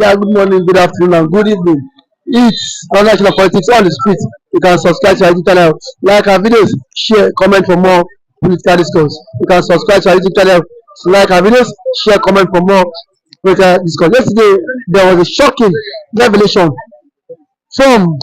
Yeah, good morning, good afternoon, and good evening. It's National Politics on the street. You can subscribe to our YouTube channel, like our videos, share, comment for more political discourse. You can subscribe to our YouTube channel, like our videos, share, comment for more political discourse. Yesterday, there was a shocking revelation from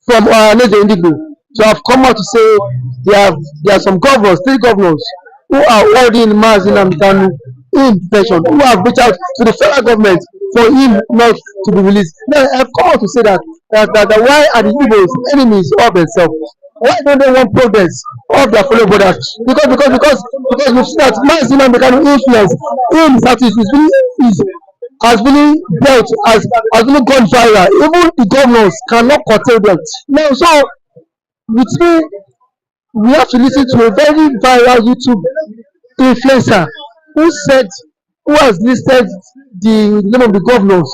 Ohanaeze Ndigbo. So I've come out to say there are some governors, three governors, who are holding Mazi Nnamdi Kanu in detention, who have reached out to the federal government for him not to be released. Now I've come out to say that why are the Igbos enemies of themselves? Why don't they want progress of their fellow brothers? Because we've seen that Mazi Nnamdi Kanu influence in the Southeast is has really dealt has really gone viral. Even the governors cannot curtail them. Now, so with me, we have to listen to a very viral YouTube influencer who has listed the name of the governors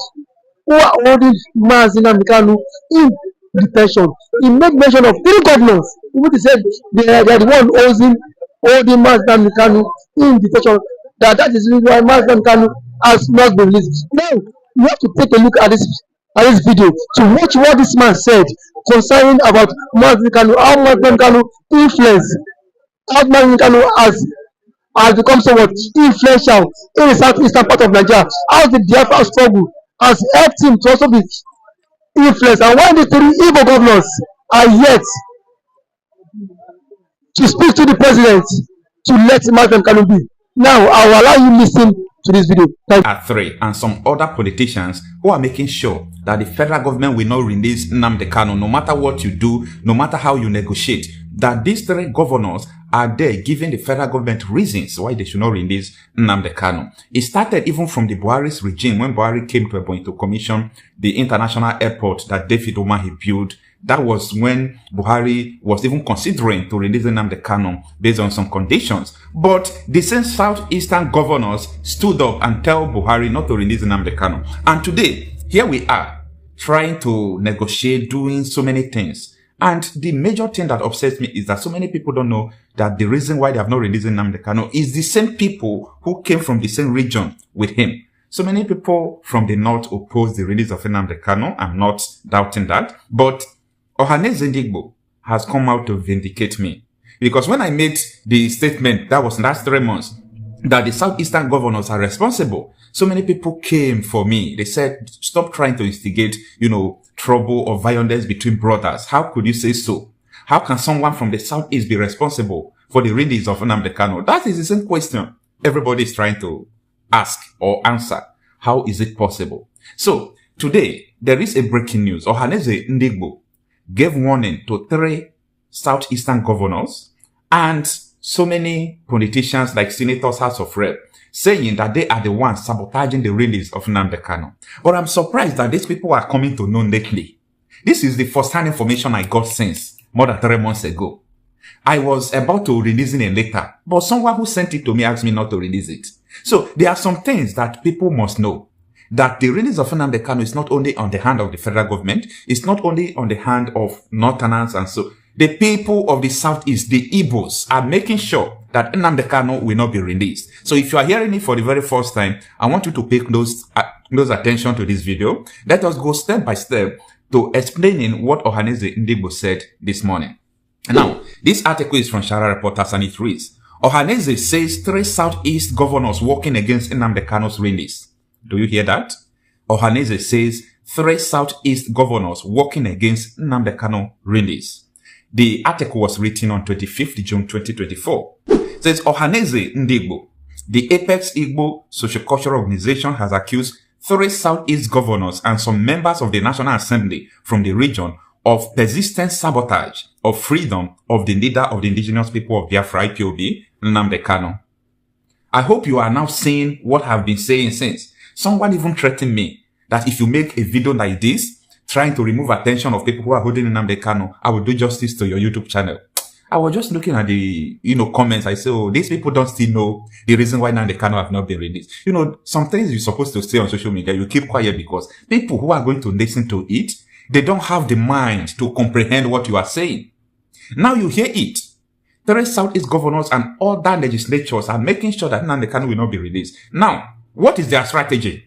who are holding Mazi Nnamdi Kanu in detention. He made mention of three governors. He said they are the one holding Mazi Nnamdi Kanu in detention. That is the reason why Mazi Nnamdi Kanu has not been released. Now you have to take a look at this video to watch what this man said concerning about Nnamdi Kanu, how Nnamdi Kanu influence, how Nnamdi Kanu has become somewhat influential in the southeastern part of Nigeria, how the Biafra struggle has helped him to also be influenced, and why the three Igbo governors are yet to speak to the president to let Nnamdi Kanu be. Now I will allow you listen to this video. At three, and some other politicians who are making sure that the federal government will not release Nnamdi Kanu, no matter what you do, no matter how you negotiate, that these three governors are there giving the federal government reasons why they should not release Nnamdi Kanu. It started even from the Buhari's regime, when Buhari came to a point to commission the international airport that David Umahi built. That was when Buhari was even considering to release Nnamdi Kanu based on some conditions. But the same southeastern governors stood up and tell Buhari not to release Nnamdi Kanu. And today, here we are, trying to negotiate, doing so many things. And the major thing that upsets me is that so many people don't know that the reason why they have not released Nnamdi Kanu is the same people who came from the same region with him. So many people from the north oppose the release of Nnamdi Kanu. I'm not doubting that. But Ohanaeze Ndigbo has come out to vindicate me. Because when I made the statement, that was last 3 months, that the southeastern governors are responsible, so many people came for me. They said, stop trying to instigate, trouble or violence between brothers. How could you say so? How can someone from the southeast be responsible for the release of Nnamdi Kanu? That is the same question everybody is trying to ask or answer. How is it possible? So today, there is a breaking news. Ohanaeze Ndigbo gave warning to 3 southeastern governors and so many politicians like senators, House of Rep, saying that they are the ones sabotaging the release of Nnamdi Kanu. But I'm surprised that these people are coming to know lately. This is the first-hand information I got since more than 3 months ago. I was about to release a letter, but someone who sent it to me asked me not to release it. So there are some things that people must know. That the release of Nnamdi Kanu is not only on the hand of the federal government, it's not only on the hand of northerners, and so the people of the southeast, the Igbos, are making sure that Nnamdi Kanu will not be released. So if you are hearing it for the very first time, I want you to pay close attention to this video. Let us go step by step to explaining what Ohanaeze Ndigbo said this morning. Now, this article is from Shara Reporters and it reads, Ohanaeze says 3 southeast governors working against Nnamdi Kanu's release. Do you hear that? Ohanaeze says 3 southeast governors working against Nnamdi Kanu release. The article was written on 25th June 2024. It says Ohanaeze Ndigbo, the Apex Igbo Sociocultural Organization, has accused 3 southeast governors and some members of the National Assembly from the region of persistent sabotage of freedom of the leader of the indigenous people of Biafra IPOB, Nnamdi Kanu. I hope you are now seeing what I've been saying since. Someone even threatened me that if you make a video like this, trying to remove attention of people who are holding Nnamdi Kanu, I will do justice to your YouTube channel. I was just looking at the, comments. I said, oh, these people don't still know the reason why Nnamdi Kanu have not been released. Some things you're supposed to say on social media, you keep quiet because people who are going to listen to it, they don't have the mind to comprehend what you are saying. Now you hear it. 3 Southeast governors and other legislatures are making sure that Nnamdi Kanu will not be released. Now, what is their strategy?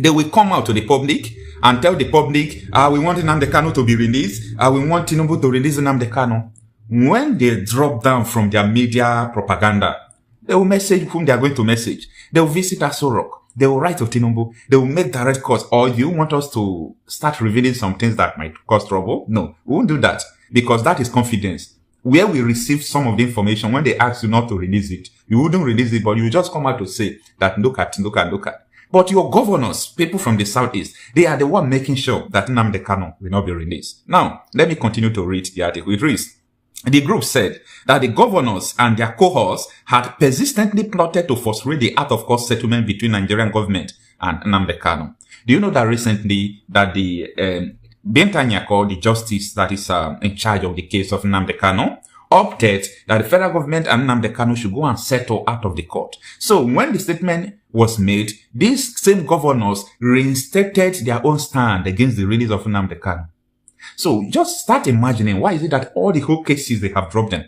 They will come out to the public and tell the public, we want Nnamdi Kanu to be released. We want Tinubu to release Nnamdi Kanu. When they drop down from their media propaganda, they will message whom they are going to message. They will visit Aso Rock. They will write to Tinubu. They will make direct calls. Or you want us to start revealing some things that might cause trouble? No, we won't do that, because that is confidence. Where we receive some of the information, when they ask you not to release it, you wouldn't release it, but you just come out to say that look at. But your governors, people from the southeast, they are the one making sure that Nnamdi Kanu will not be released. Now, let me continue to read the article. It reads, the group said that the governors and their cohorts had persistently plotted to frustrate the out-of-court settlement between Nigerian government and Nnamdi Kanu. Do you know that recently that the Bentanyako, the justice that is in charge of the case of Nnamdi Kanu, opted that the federal government and Nnamdi Kanu should go and settle out of the court. So when the statement was made, these same governors reinstated their own stand against the release of Nnamdi Kanu. So just start imagining, why is it that all the whole cases, they have dropped them?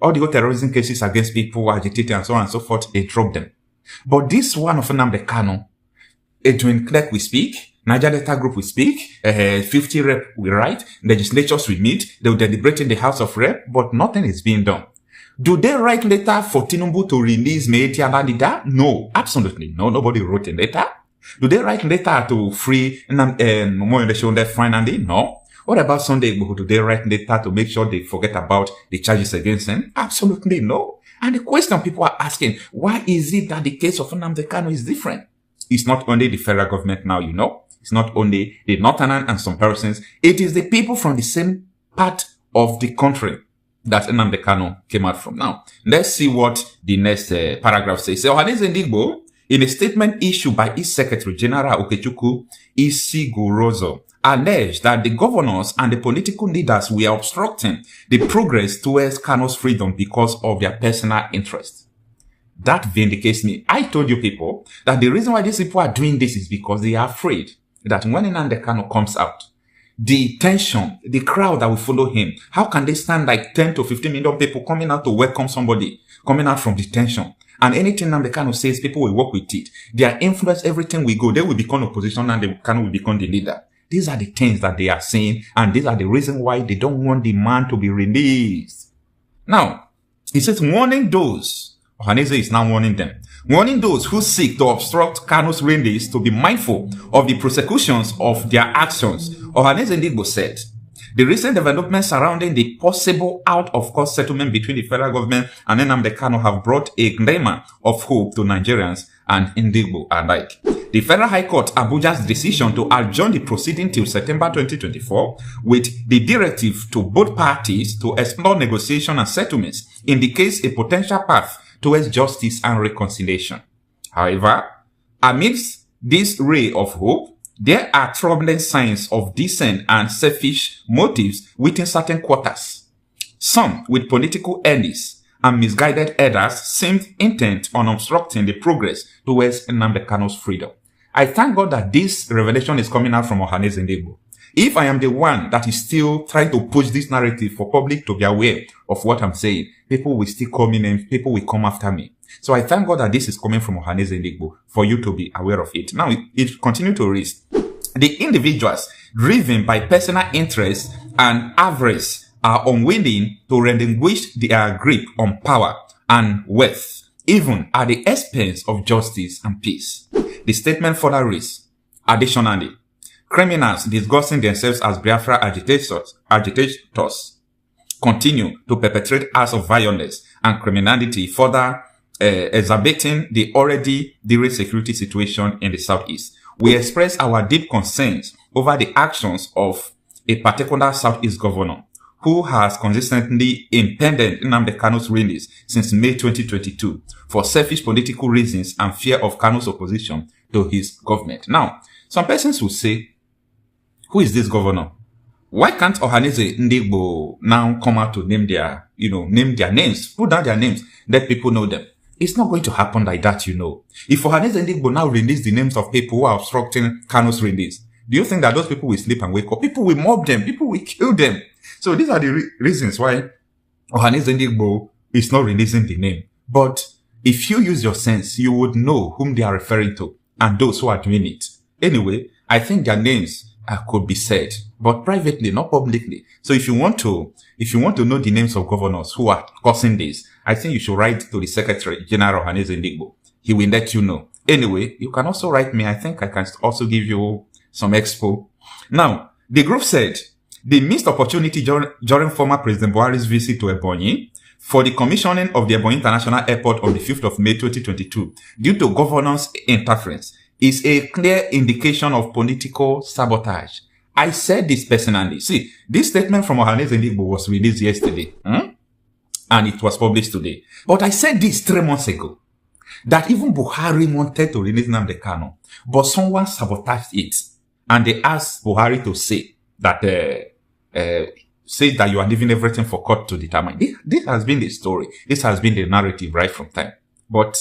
All the whole terrorism cases against people, agitated and so on and so forth, they dropped them. But this one of Nnamdi Kanu, Edwin Clark will speak, Niger Delta Group will speak, 50 rep will write, legislatures will meet, they will deliberate in the House of Rep, but nothing is being done. Do they write letter for Tinubu to release Meeti and Adida? No, absolutely no. Nobody wrote a letter. Do they write letter to free Momoyole finally? No. What about Sunday Igboho? Do they write letter to make sure they forget about the charges against him? Absolutely no. And the question people are asking, why is it that the case of Nnamdi Kanu is different? It's not only the federal government now, you know. It's not only the northern and some persons. It is the people from the same part of the country that Nnamdi Kanu came out from. Now, let's see what the next paragraph says. So, Ohanaeze Ndigbo, in a statement issued by his Secretary General Okechukwu Isigorozo, alleged that the governors and the political leaders were obstructing the progress towards Kanu's freedom because of their personal interest. That vindicates me. I told you people that the reason why these people are doing this is because they are afraid that when Nnamdi Kanu comes out, the tension, the crowd that will follow him, how can they stand like 10 to 15 million people coming out to welcome somebody, coming out from detention? And anything Nnamdi Kanu says, people will work with it. Their influence, everything will go. They will become opposition and Kanu will become the leader. These are the things that they are saying, and these are the reasons why they don't want the man to be released. Now, he says, warning those, Ohanaeze is now warning them, warning those who seek to obstruct Kanu's release to be mindful of the prosecutions of their actions. Ohanaeze Ndigbo said, the recent developments surrounding the possible out-of-court settlement between the federal government and Nnamdi Kanu have brought a glimmer of hope to Nigerians and Ndigbo alike. The Federal High Court Abuja's decision to adjourn the proceeding till September 2024 with the directive to both parties to explore negotiation and settlements indicates a potential path towards justice and reconciliation. However, amidst this ray of hope, there are troubling signs of dissent and selfish motives within certain quarters. Some, with political ends and misguided others, seemed intent on obstructing the progress towards Nnamdi Kanu's freedom. I thank God that this revelation is coming out from Ohanaeze Ndigbo. If I am the one that is still trying to push this narrative for public to be aware of what I'm saying, people will still call me names, people will come after me. So I thank God that this is coming from Ohanaeze Ndigbo for you to be aware of it. Now, it continues to read. The individuals driven by personal interest and avarice are unwilling to relinquish their grip on power and wealth, even at the expense of justice and peace. The statement further reads, additionally, criminals disguising themselves as Biafra agitators continue to perpetrate acts of violence and criminality, further exacerbating the already dire security situation in the southeast. We express our deep concerns over the actions of a particular southeast governor who has consistently impeded Nnamdi Kanu's release since May 2022 for selfish political reasons and fear of Kanu's opposition to his government. Now, some persons will say, who is this governor? Why can't Ohanaeze Ndigbo now come out to name their names, put down their names, let people know them? It's not going to happen like that, you know. If Ohanaeze Ndigbo now release the names of people who are obstructing Kanu's release, do you think that those people will sleep and wake up? People will mob them. People will kill them. So these are the reasons why Ohanaeze Ndigbo is not releasing the name. But if you use your sense, you would know whom they are referring to and those who are doing it. Anyway, I think their names could be said, but privately, not publicly. So if you want to know the names of governors who are causing this, I think you should write to the Secretary General Ohanaeze Ndigbo. He will let you know. Anyway, you can also write me. I think I can also give you some expo. Now, the group said they missed opportunity during former President Buhari's visit to Ebonyi for the commissioning of the Ebonyi International Airport on the 5th of May 2022 due to governance interference is a clear indication of political sabotage. I said this personally. See, this statement from Ohanaeze Ndigbo was released yesterday, and it was published today. But I said this 3 months ago, that even Buhari wanted to release Nnamdi Kanu, but someone sabotaged it, and they asked Buhari to say that you are leaving everything for court to determine. This has been the story. This has been the narrative right from time. But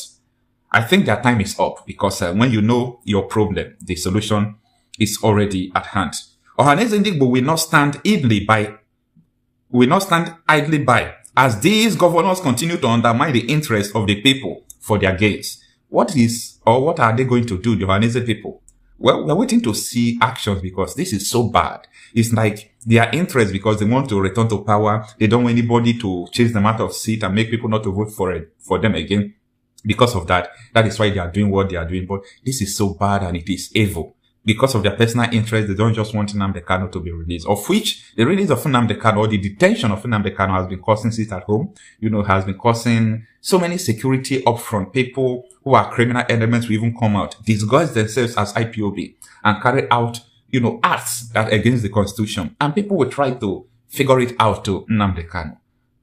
I think their time is up, because when you know your problem, the solution is already at hand. Ohanaeze Ndigbo will not stand idly by as these governors continue to undermine the interests of the people for their gains. What are they going to do, the Ohanaeze people? Well, we're waiting to see actions, because this is so bad. It's like their interest, because they want to return to power. They don't want anybody to chase them out of seat and make people not to vote for them again. Because of that is why they are doing what they are doing. But this is so bad, and it is evil. Because of their personal interest, they don't just want Nnamdi Kanu to be released. Of which, the release of Nnamdi Kanu, or the detention of Nnamdi Kanu, has been causing sit at home. Has been causing so many security upfront. People who are criminal elements will even come out, disguise themselves as IPOB, and carry out, acts that against the constitution. And people will try to figure it out to Nnamdi Kanu.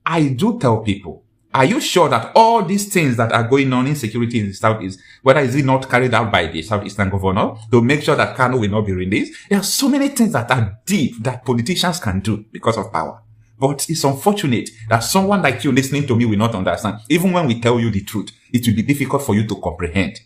I do tell people, are you sure that all these things that are going on in security in the Southeast, whether is it not carried out by the Southeastern governor to make sure that Kanu will not be released? There are so many things that are deep that politicians can do because of power. But it's unfortunate that someone like you listening to me will not understand. Even when we tell you the truth, it will be difficult for you to comprehend.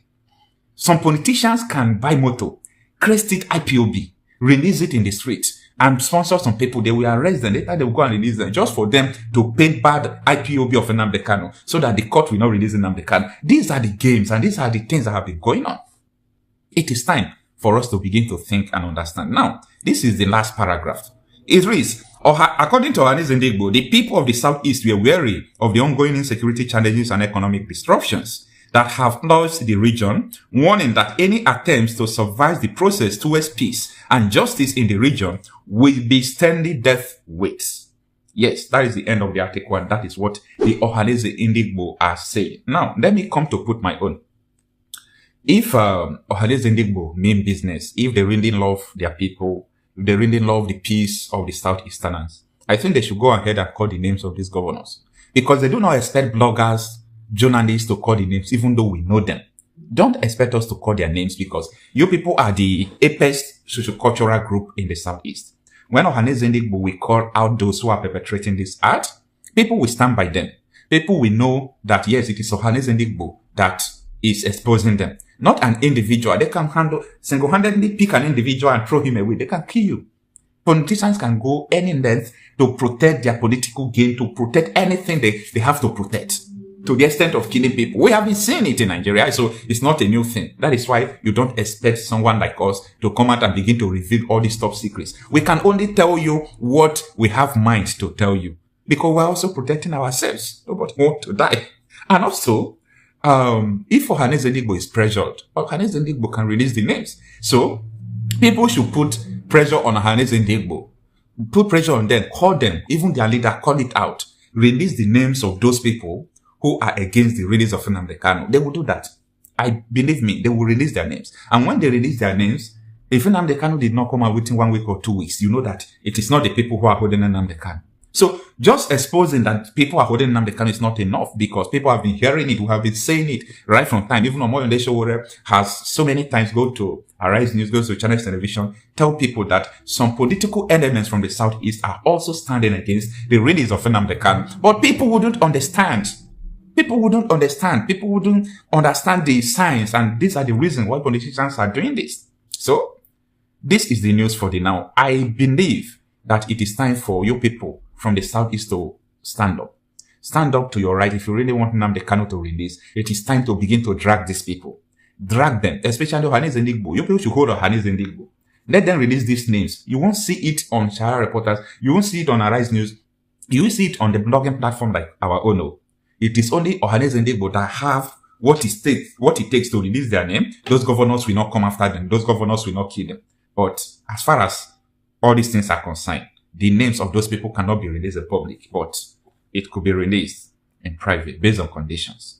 Some politicians can buy motor, crest it IPOB, release it in the street, and sponsor some people. They will arrest them. Later they will go and release them, just for them to paint bad IPOB of Nnamdi Kanu, so that the court will not release Nnamdi Kanu. These are the games, and these are the things that have been going on. It is time for us to begin to think and understand. Now, this is the last paragraph. It reads, according to Ohanaeze Ndigbo, the people of the Southeast were wary of the ongoing insecurity challenges and economic disruptions that have plunged the region, warning that any attempts to subvert the process towards peace and justice in the region will be sternly death weights. Yes, that is the end of the article, and that is what the Ohanaeze Ndigbo are saying. Now, let me come to put my own. If Ohanaeze Ndigbo mean business, if they really love their people, if they really love the peace of the Southeasterners, I think they should go ahead and call the names of these governors. Because they do not expect bloggers, journalists to call the names, even though we know them. Don't expect us to call their names, because you people are the apex sociocultural group in the Southeast. When Ohanaeze Ndigbo will call out those who are perpetrating this act, people will stand by them. People will know that, yes, it is Ohanaeze Ndigbo that is exposing them. Not an individual. They can single-handedly pick an individual and throw him away. They can kill you. Politicians can go any length to protect their political gain, to protect anything they have to protect, to the extent of killing people. We have been seeing it in Nigeria, so it's not a new thing. That is why you don't expect someone like us to come out and begin to reveal all these top secrets. We can only tell you what we have mind to tell you, because we're also protecting ourselves. Nobody wants to die. And also, if Ohanaeze Ndigbo is pressured, Ohanaeze Ndigbo can release the names. So, people should put pressure on Ohanaeze Ndigbo. Put pressure on them. Call them. Even their leader, call it out. Release the names of those people who are against the release of Nnamdi Kanu. They will do that. Believe me, they will release their names. And when they release their names, if Nnamdi Kanu did not come out within 1 week or 2 weeks, you know that it is not the people who are holding Nnamdi Kanu. So just exposing that people are holding Nnamdi Kanu is not enough, because people have been hearing it, we have been saying it right from time. Even Omoyonde Sowore has so many times go to Arise News, goes to Channels Television, tell people that some political elements from the Southeast are also standing against the release of Nnamdi Kanu. But people wouldn't understand. People wouldn't understand. People wouldn't understand the science, and these are the reasons why politicians are doing this. So, this is the news for the now. I believe that it is time for you people from the Southeast to stand up. Stand up to your right. If you really want Nnamdi Kanu to release, it is time to begin to drag these people. drag them, especially Ohanaeze Ndigbo. You people should hold Ohanaeze Ndigbo. Let them release these names. You won't see it on Shara Reporters. You won't see it on Arise News. You will see it on the blogging platform like our own. No. It is only Ohanaeze Ndigbo that have what it takes to release their name. Those governors will not come after them. Those governors will not kill them. But as far as all these things are concerned, the names of those people cannot be released in public, but it could be released in private based on conditions.